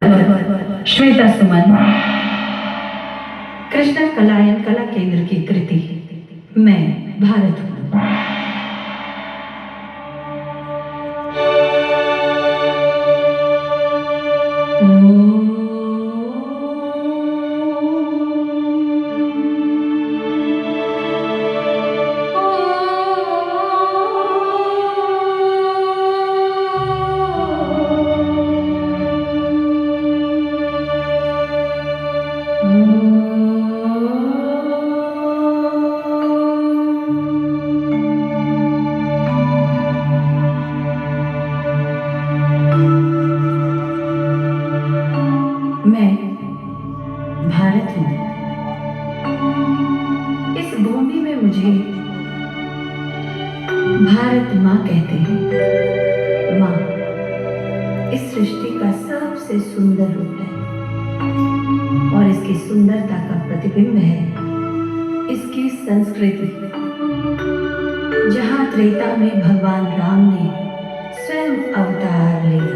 पर श्वेता सुमन कृष्णा कलायन कला केंद्र की कृति मैं भारत हूँ। मैं भारत हूँ। इस भूमि में मुझे भारत माँ कहते हैं। माँ इस सृष्टि का सबसे सुंदर रूप है और इसकी सुंदरता का प्रतिबिंब है इसकी संस्कृति। जहाँ त्रेता में भगवान राम ने स्वयं अवतार लिया,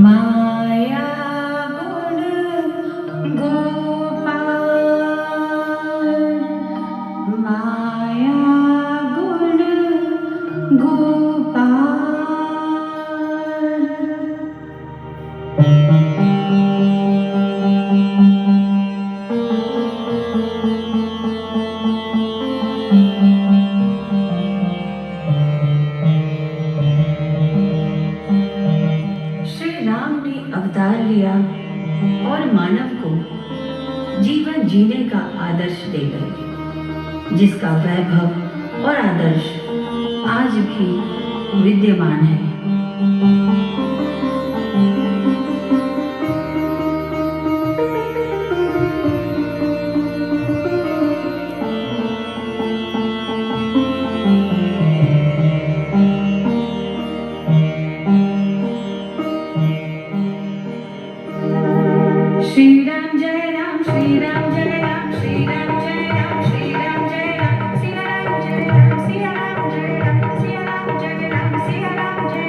माया गुण गोपाल, माया गुण गोपाल। अवतार लिया और मानव को जीवन जीने का आदर्श दे गए, जिसका वैभव और आदर्श आज भी विद्यमान है। श्री राम जय राम, श्री राम जय राम, श्री राम जय राम, श्री राम जय राम, सिया राम जय राम, सिया राम जय राम, सिया राम जय राम, सिया राम जय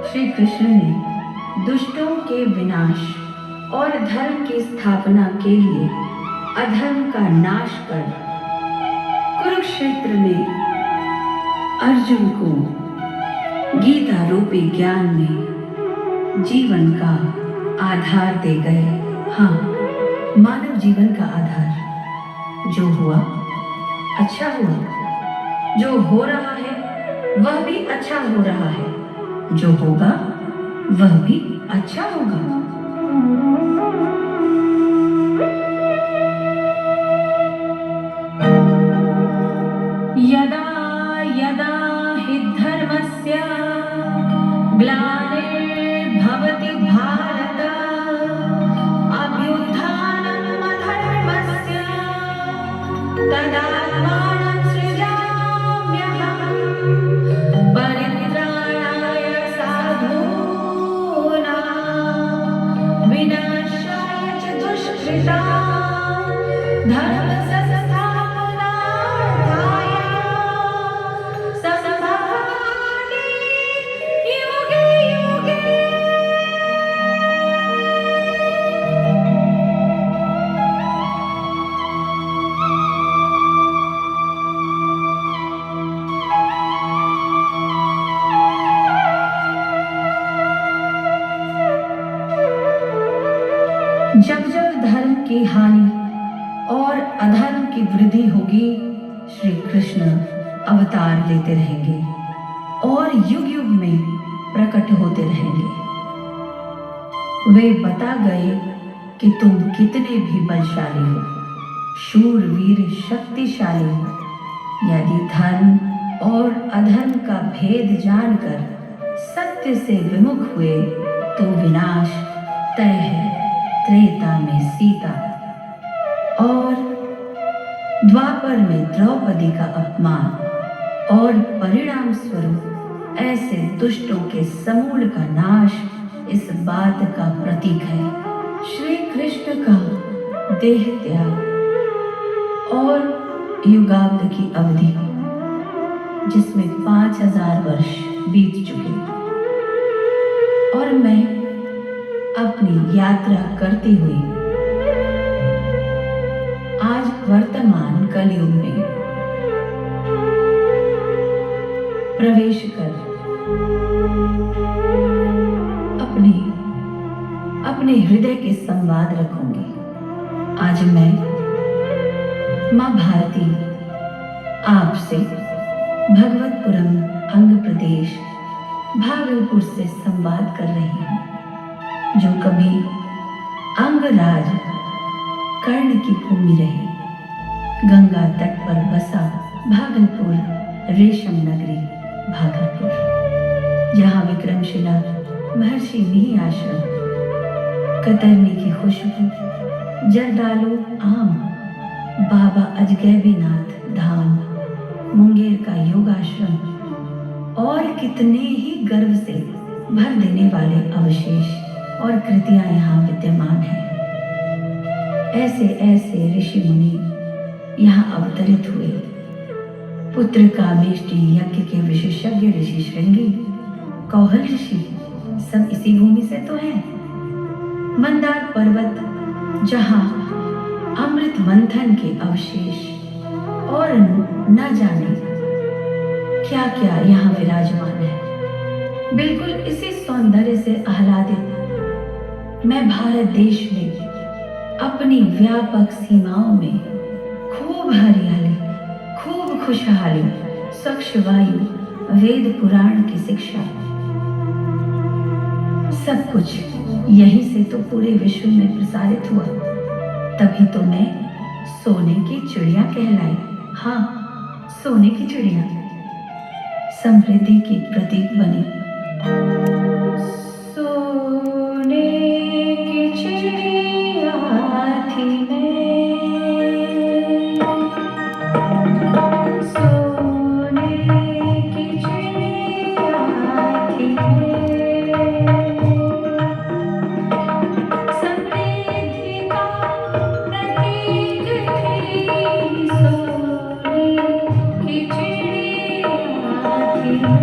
श्री कृष्ण ने दुष्टों के विनाश और धर्म की स्थापना के लिए अधर्म का नाश कर कुरुक्षेत्र में अर्जुन को गीता रूपी ज्ञान में जीवन का आधार दे गए। हाँ, मानव जीवन का आधार। जो हुआ अच्छा हुआ, जो हो रहा है वह भी अच्छा हो रहा है, जो होगा वह भी अच्छा होगा। यदा यदा हि धर्मस्य ग्लानिर्भवति भारत अभ्युत्थानम् अधर्मस्य तदात्मानं सृजाम्यहम् परित्राणाय साधूनां विनाशाय च दुष्कृतां धर्म जब जब धर्म की हानि और अधर्म की वृद्धि होगी, श्री कृष्ण अवतार लेते रहेंगे और युग युग में प्रकट होते रहेंगे। वे बता गए कि तुम कितने भी बलशाली हो, शूरवीर शक्तिशाली हो। यदि धर्म और अधर्म का भेद जानकर सत्य से विमुख हुए तो विनाश तय है। त्रेता में सीता और द्वापर में द्रौपदी का अपमान और परिणाम स्वरूप ऐसे दुष्टों के समूल का नाश इस बात का प्रतीक है। श्री कृष्ण का देह त्याग और युगाब्द की अवधि जिसमें 5000 वर्ष बीत चुके और मैं अपनी यात्रा करते हुए आज वर्तमान कलयुग में प्रवेश कर अपने हृदय के संवाद रखूंगी। आज मैं मां भारती आपसे भगवतपुरम अंग प्रदेश भागलपुर से संवाद कर रही हूँ, जो कभी अंगराज कर्ण की भूमि रही। गंगा तट पर बसा भागलपुर रेशम नगरी भागलपुर, जहाँ विक्रमशिला महर्षि मिहि आश्रम, कतरनी की खुशबू, जर्दालू आम, बाबा अजगैबीनाथ धाम, मुंगेर का योगाश्रम और कितने ही गर्व से भर देने वाले अवशेष और कृतियां यहाँ विद्यमान हैं। ऐसे ऐसे ऋषि मुनि यहाँ अवतरित हुए। पुत्र कामेष्टि यज्ञ के विशेषज्ञ ऋषि श्रृंगी, कौहल ऋषि सब इसी भूमि से तो हैं। मंदार पर्वत जहाँ अमृत मंथन के अवशेष और न जाने क्या क्या यहाँ विराजमान है। बिल्कुल इसी सौंदर्य से आह्लादित मैं भारत देश में अपनी व्यापक सीमाओं में खूब हरियाली, खूब खुशहाली, स्वच्छ वायु, वेद पुराण की शिक्षा, सब कुछ यहीं से तो पूरे विश्व में प्रसारित हुआ। तभी तो मैं सोने की चिड़िया कहलाई। हाँ, सोने की चिड़िया समृद्धि की प्रतीक बनी। सोने की चिड़िया थी मैं, सोने की चिड़िया थी मैं, समृद्धि का प्रतीक थी, सोने की चिड़िया थी मैं।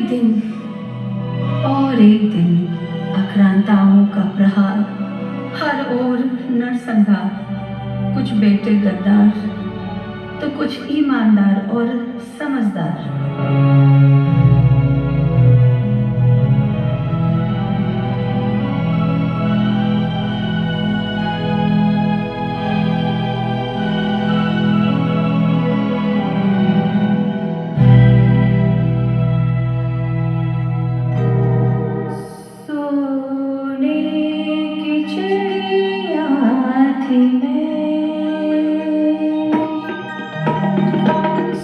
दिन और एक दिन आक्रांताओं का प्रहार, हर ओर नरसंहार। कुछ बेटे गद्दार तो कुछ ईमानदार और समझदार। सोने की चिड़िया थी मैं,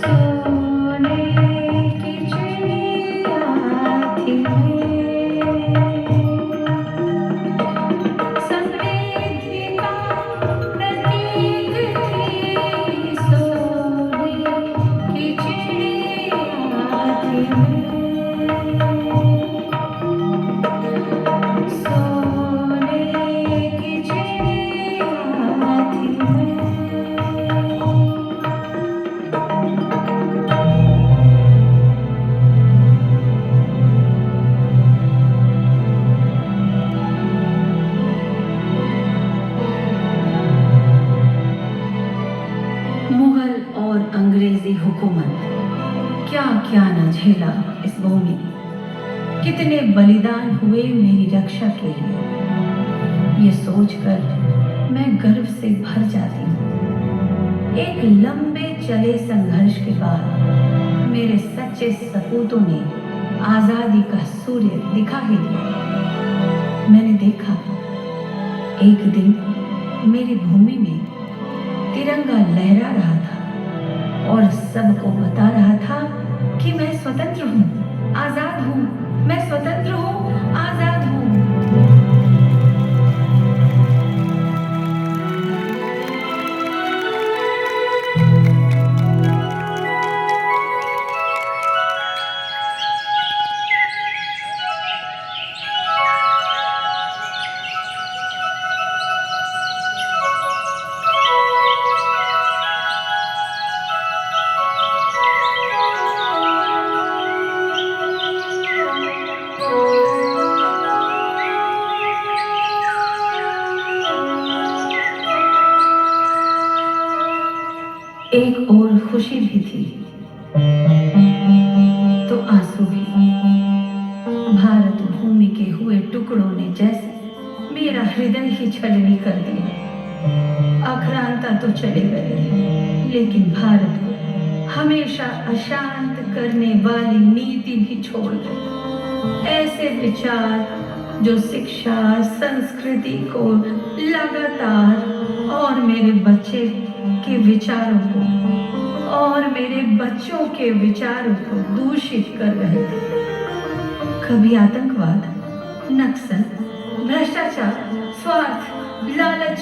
सोने की चिड़िया थी मैं, समृद्धि का प्रतीक थी, सोने की चिड़िया थी मैं। मुगल और अंग्रेजी हुकूमत, क्या क्या न झेला इस भूमि ने। कितने बलिदान हुए मेरी रक्षा के लिए, ये सोचकर मैं गर्व से भर जाती हूँ। एक लंबे चले संघर्ष के बाद मेरे सच्चे सपूतों ने आजादी का सूर्य दिखा ही दिया। मैंने देखा एक दिन मेरी भूमि में तिरंगा लहरा रहा था और सबको बता रहा था कि मैं स्वतंत्र हूँ, आजाद हूँ, मैं स्वतंत्र हूँ, आजाद हूँ। एक और खुशी भी थी तो आंसू भी। भारत भूमि के हुए टुकड़ों ने जैसे मेरा हृदय ही छलनी कर दिया। आक्रांता तो चले गए, लेकिन भारत को हमेशा अशांत करने वाली नीति भी छोड़ गई। ऐसे विचार जो शिक्षा संस्कृति को लगातार और मेरे बच्चे के विचारों को और मेरे बच्चों के विचारों को दूषित कर रहे थे। कभी आतंकवाद, नक्सल, भ्रष्टाचार, स्वार्थ, लालच,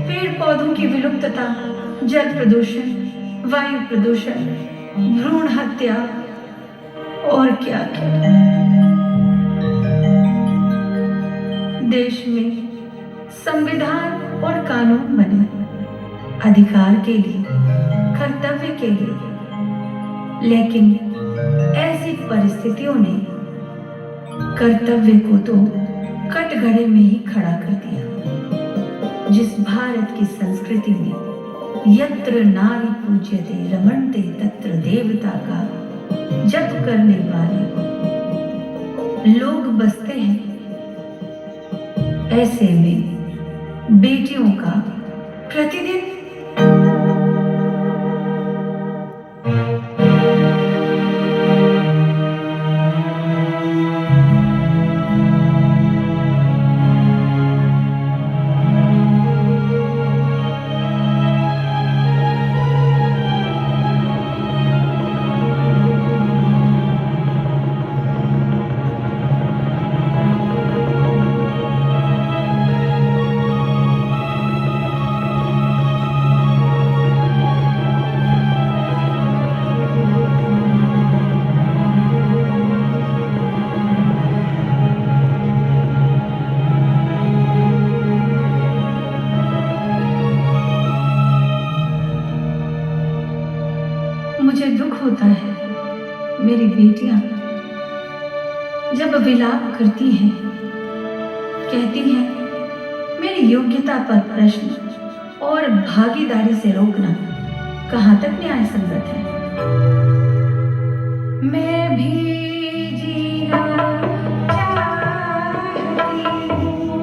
पेड़ पौधों की विलुप्तता, जल प्रदूषण, वायु प्रदूषण, भ्रूण हत्या और क्या क्या। देश में संविधान और कानून बने, अधिकार के लिए, कर्तव्य के लिए, लेकिन ऐसी परिस्थितियों ने कर्तव्य को तो कटघरे में ही खड़ा कर दिया। जिस भारत की संस्कृति में यत्र नारी पूज्यते रमणते तत्र देवता का जप करने वाले लोग बसते हैं, ऐसे में बेटियों का प्रतिदिन मुझे दुख होता है मेरी बेटियां जब विलाप करती हैं, कहती हैं मेरी योग्यता पर प्रश्न और भागीदारी से रोकना कहाँ तक न्याय संगत है। मैं भी जीना चाहती हूँ,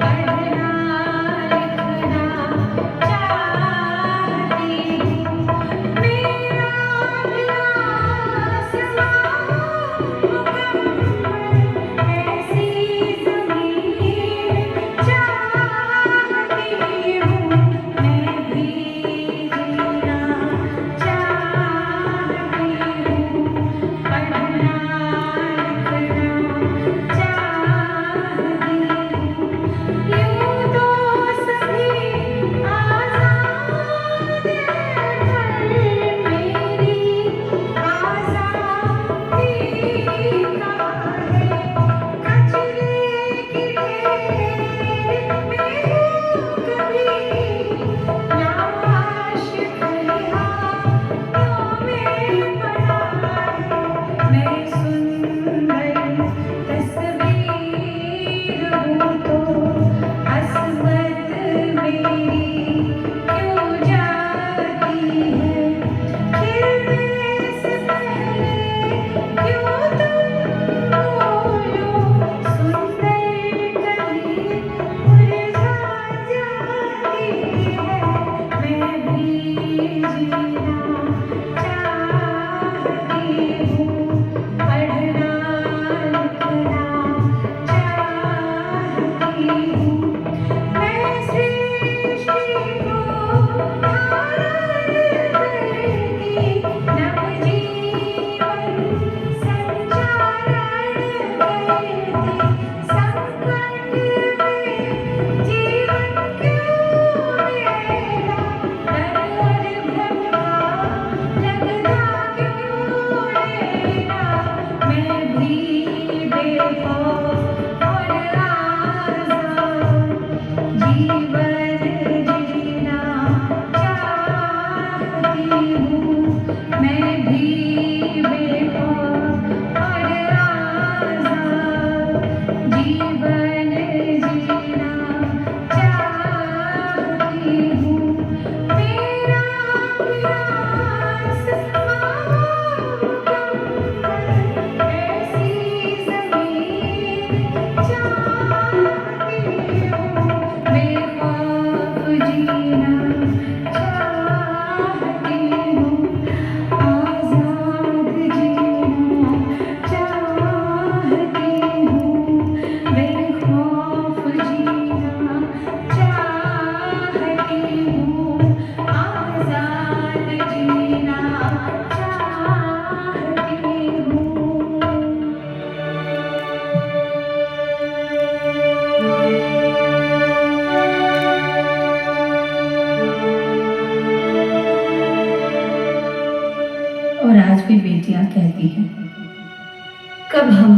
पढ़ना लिखना चाहती हूँ, मेरा भी आसमां मुकम्मल ऐसी ज़मीन चाहती हूँ। मैं भी जीना चाहती हूँ, पढ़ना लिखना चाहती हूँ। यूँ तो सभी आज़ाद हैं, पर मेरी आज़ादी कहाँ है। कचरे की ढेर में हूँ कभी, लाश खलिहानों में पड़ा है। मैं सुंदर तस्वीर हूँ तो अस्मत मेरी क्यों जाती है। खिलने से पहले क्यों तुम बोलो, सुंदर कली मुरझा जाती है। मैं भी जीना चाहती हूँ, पढ़ना लिखना चाहती हूँ। मैं सृष्टि को धारण करती नवजीवन संचारण करती। संकट में जीवन क्यों मेरा, डर और भ्रम का लगता क्यों लेना। मैं भी बेखौफ और आज़ाद जीवन जीना चाहती हूँ। मैं भी बेखौफ और आज़ाद जीवन जीना चाहती हूँ। मेरा प्रयास मुकम्मल ऐसी ज़मीन चाहती हूँ। बेखौफ जीना चाहती हूँ, आज़ाद जीना चाहती हूँ। बेखौफ जीना चाहती हूँ, आज़ाद जीना चाहती हूँ। और आज भी बेटियां कहती हैं, कब हम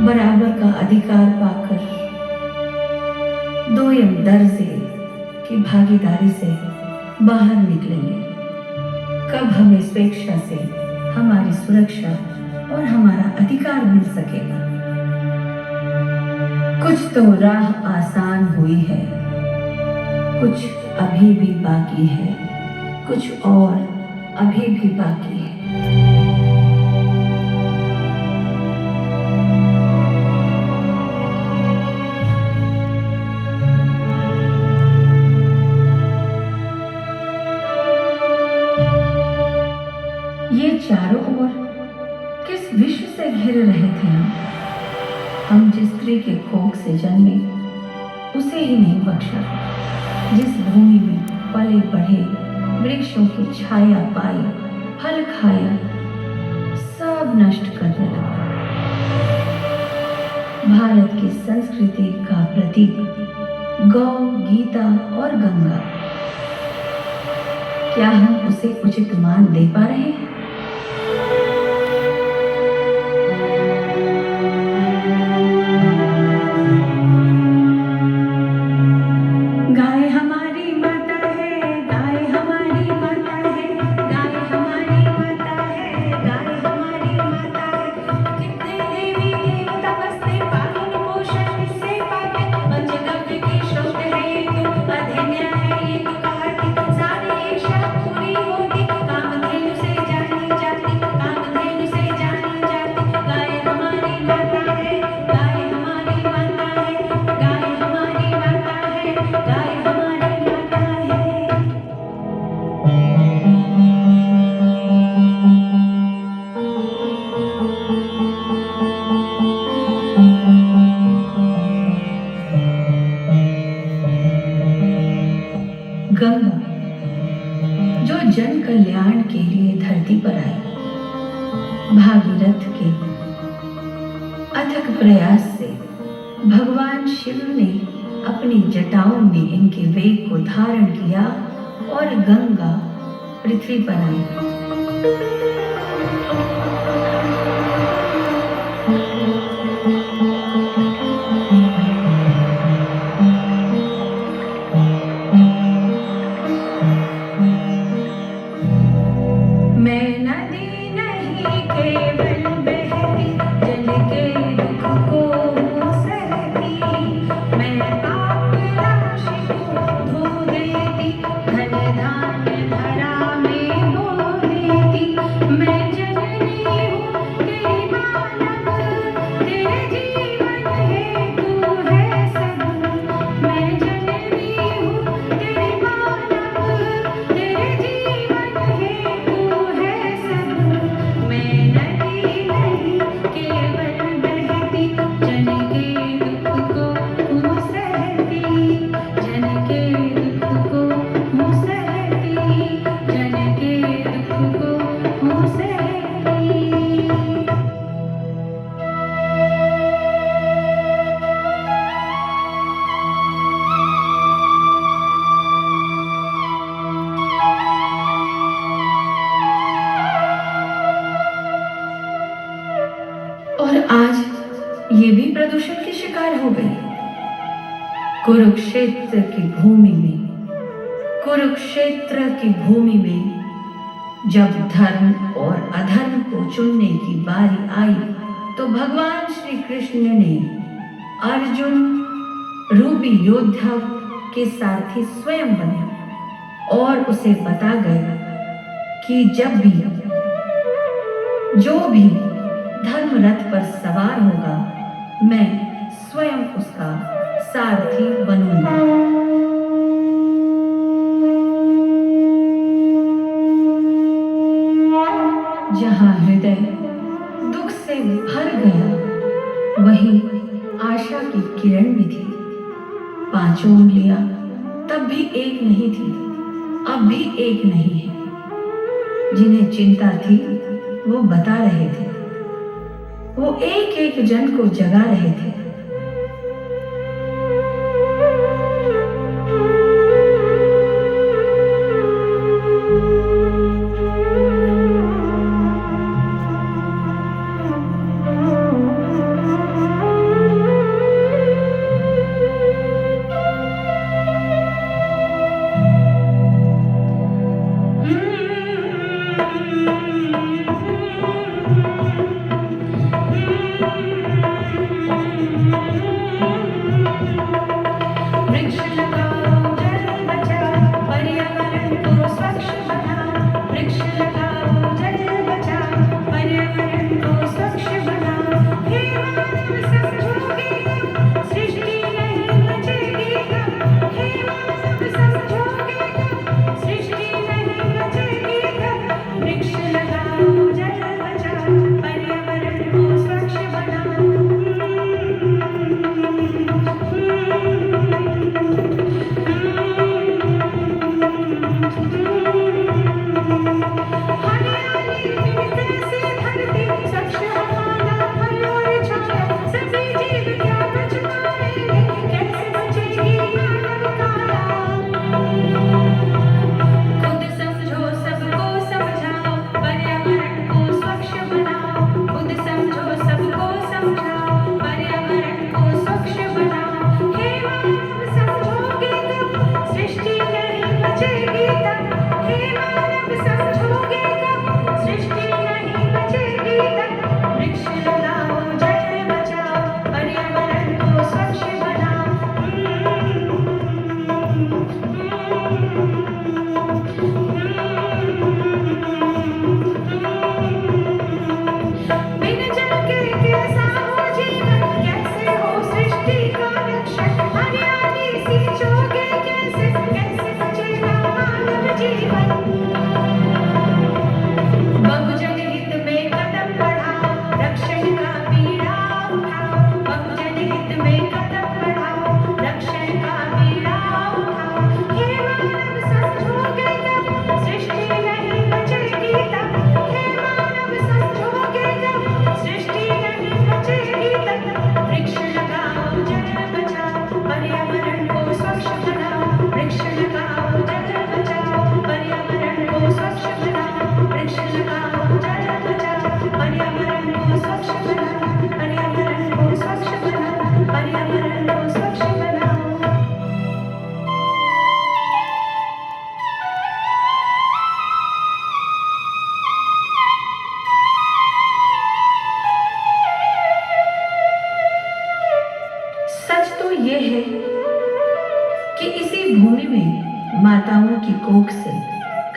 बराबर का अधिकार पाकर दोयम दर्जे की भागीदारी से बाहर निकलेंगे। कब हमें स्वेच्छा से हमारी सुरक्षा और हमारा अधिकार मिल सकेगा। कुछ तो राह आसान हुई है, कुछ अभी भी बाकी है, कुछ और अभी भी बाकी है। ये चारों ओर किस विश्व से घिर रहे थे हम जिस स्त्री के कोख से जन्मे उसे ही नहीं बख्शा। जिस भूमि में पले बढ़े, वृक्षों की छाया पाई, फल खाया, सब नष्ट करने लगा। भारत की संस्कृति का प्रतीक गौ, गीता और गंगा, क्या हम उसे उचित मान दे पा रहे हैं? गाय हमारी माता है, गाय हमारी माता है, गाय हमारी माता है, गाय हमारी माता है। कितने जन कल्याण के लिए धरती पर आई। भागीरथ के अथक प्रयास से भगवान शिव ने अपनी जटाओं में इनके वेग को धारण किया और गंगा पृथ्वी पर आई। और आज ये भी प्रदूषण के शिकार हो गई। कुरुक्षेत्र की भूमि में जब धर्म और अधर्म को चुनने की बारी आई तो भगवान श्री कृष्ण ने अर्जुन रूपी योद्धा के सारथी स्वयं बने और उसे बता गए कि जो भी धर्म रथ पर सवार होगा मैं स्वयं उसका सारथी बनूंगा। जहां हृदय दुख से भर गया वहीं आशा की किरण भी थी। पांचों उंगलियां तब भी एक नहीं थी, अब भी एक नहीं है। जिन्हें चिंता थी वो बता रहे थे, वो एक एक जन को जगा रहे थे।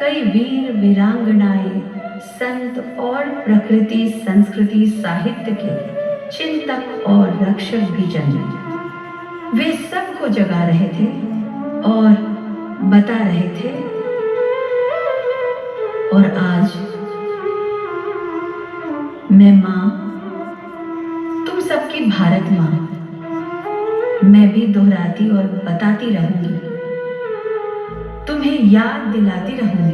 कई वीर वीरांगनाएं, संत और प्रकृति संस्कृति साहित्य के चिंतक और रक्षक भी जन्मे। वे सबको जगा रहे थे और बता रहे थे। और आज मैं मां, तुम सबकी भारत मां, मैं भी दोहराती और बताती रहूंगी, तुम्हें याद दिलाती रहूंगी।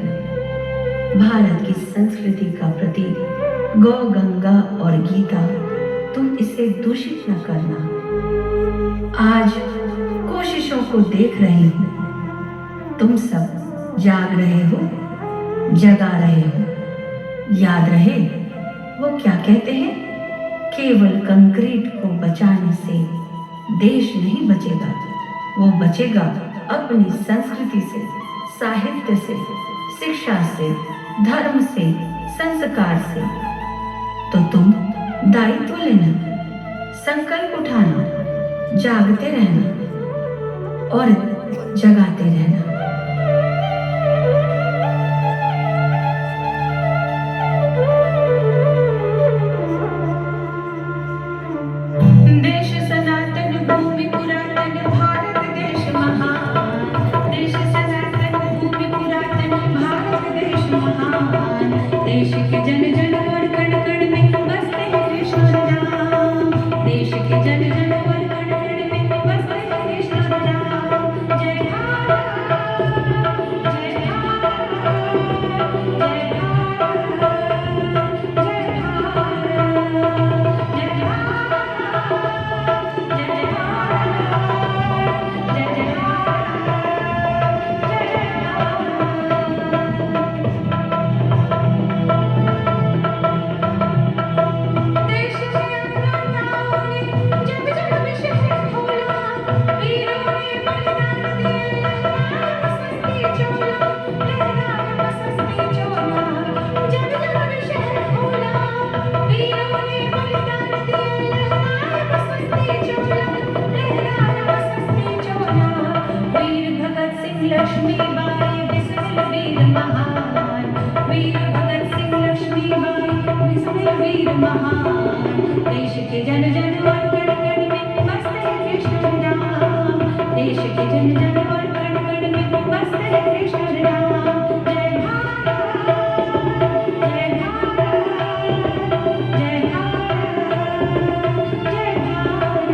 भारत की संस्कृति का प्रतीक गौ, गंगा और गीता, तुम इसे दूषित न करना। आज कोशिशों को देख रही हूं, तुम सब जाग रहे हो, जगा रहे हो। याद रहे वो क्या कहते हैं, केवल कंक्रीट को बचाने से देश नहीं बचेगा, वो बचेगा अपनी संस्कृति से, साहित्य से, शिक्षा से, धर्म से, संस्कार से। तो तुम दायित्व लेना, संकल्प उठाना, जागते रहना और जगाते रहना। देश सनातन भूमि पुरातन, भारत देश महान। देश सनातन भूमि पुरातन, भारत देश महान। देश के जन जन और कण कण में बसते हैं कृष्ण राम। देश के जन जन और कण कण में बसते हैं कृष्ण राम। जय भारत, जय भारत, जय भारत, जय भारत, जय लक्ष्मीबाई बिस्मिल वीर महान। वीर भगत सिंह लक्ष्मीबाई बिस्मिल वीर महान। देश के जन जन और कण कण में बसते हैं कृष्ण राम। देश के जन जन और कण कण में बसते हैं कृष्ण राम। जय भारत, जय भारत, जय भारत, जय भारत।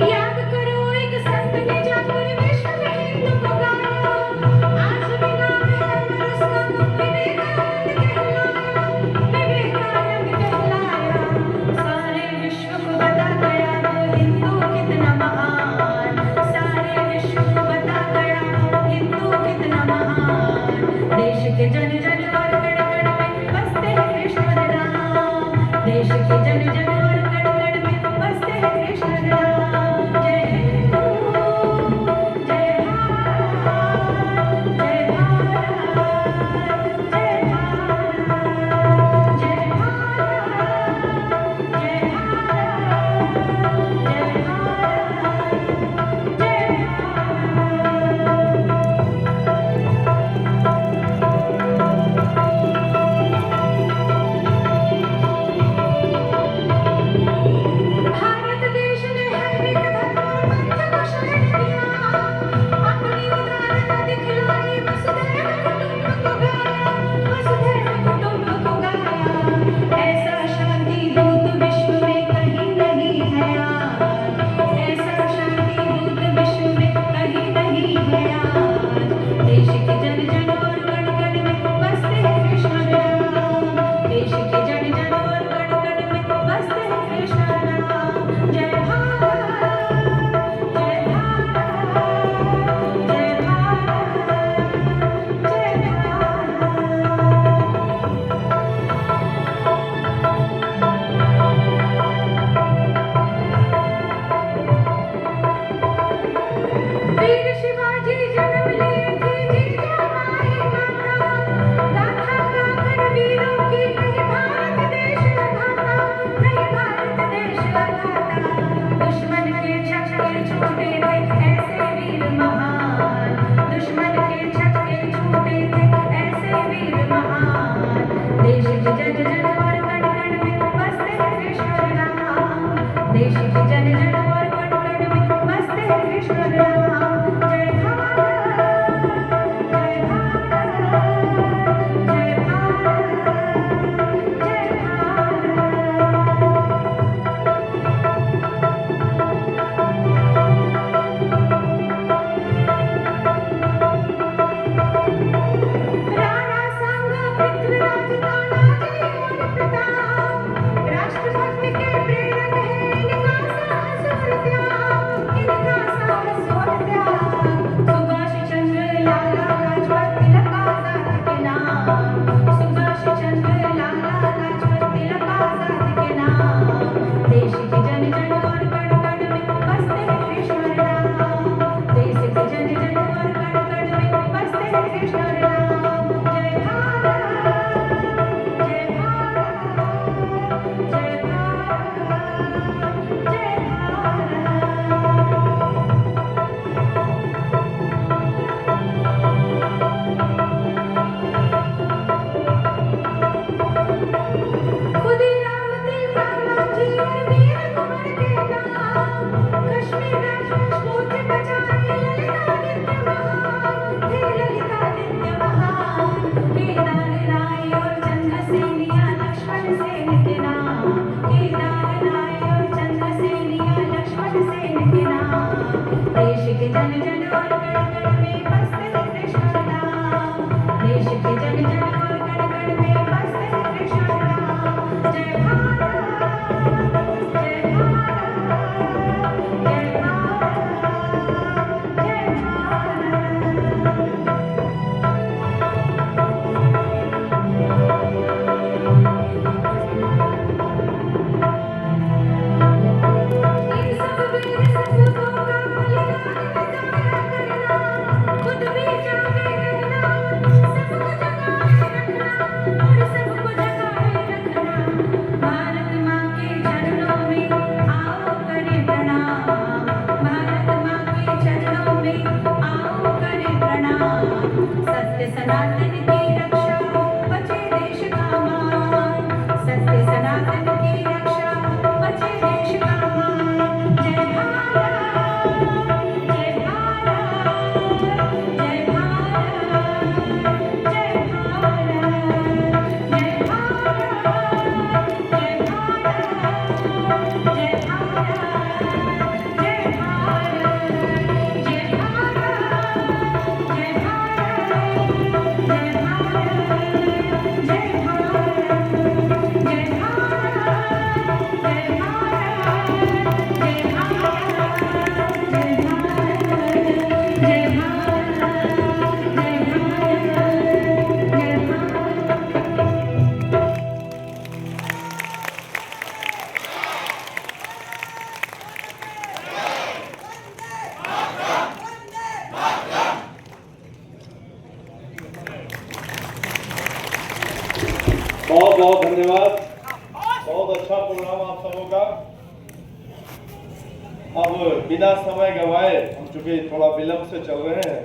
याद करो एक संत ने जाकर विश्व में हिंदू को गाया। कण कण में बसते हैं कृष्ण नाम, देश के जन जन और कण कण में बसते हैं कृष्ण नाम। जय भारत जय भारत जय भारत जय इन सब वीर सपूतों का बलिदान बचाया करना, खुद भी जागे रखना, सबको जगाए रखना और सबको जगाए रखना। भारत माँ के चरणों में आओ करें प्रणाम, भारत माँ के चरणों में आओ करें प्रणाम। सत्य सनातन की रक्षा बचे देश का मान, सत्य सनातन की रक्षा बचे देश का मान। जय भारत जय भारत जय भारत जय भारत जय भारत जय भारत जय भारत जय भारत जय भारत जय भारत जय भारत जय भारत जय भारत जय भारत जय भारत जय भारत जय बहुत बहुत धन्यवाद। बहुत अच्छा प्रोग्राम आप सबों का। अब बिना समय गवाए, हम चूंकि थोड़ा विलंब से चल रहे हैं,